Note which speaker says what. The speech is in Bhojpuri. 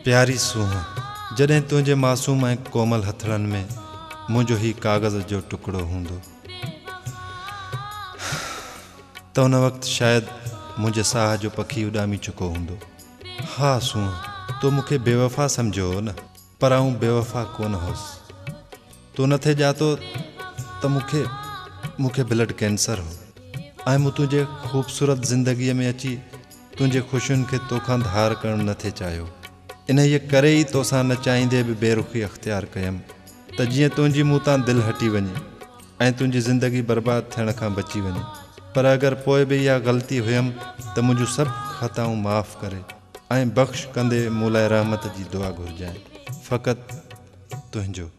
Speaker 1: प्यारी सूंह जॾहिं तुंहिंजे मासूम ऐं कोमल हथड़नि में मुंहिंजो ही काग़ज़ जो टुकड़ो हूंदो त उन वक़्तु शायदि मुंहिंजे साह जो पखी उॾामी चुको हूंदो। हा सूंह, तूं मूंखे बेवफ़ा सम्झो न, पर आऊं बेवफ़ा कोन हुउसि। तूं नथे ॼातो त मूंखे ब्लड कैंसर हो ऐं मूं तुंहिंजे ख़ूबसूरत ज़िंदगीअ में अची तुंहिंजे ख़ुशियुनि खे तोखां धार करणु नथे चाहियो। इन ये करे ई तोसां न चाहींदे बि बेरुखी अख़्तियार कयमि त जीअं तुंहिंजी मूं तां दिलि हटी वञे ऐं तुंहिंजी ज़िंदगी बर्बादु थियण खां बची वञे। पर अगरि पोइ बि इहा ग़लती हुयमि त मुंहिंजूं सभु ख़ताऊं माफ़ु करे ऐं बख़्श कंदे मूं लाइ रहमत जी दुआ घुरिजांइ। फ़क़ति तुंहिंजो।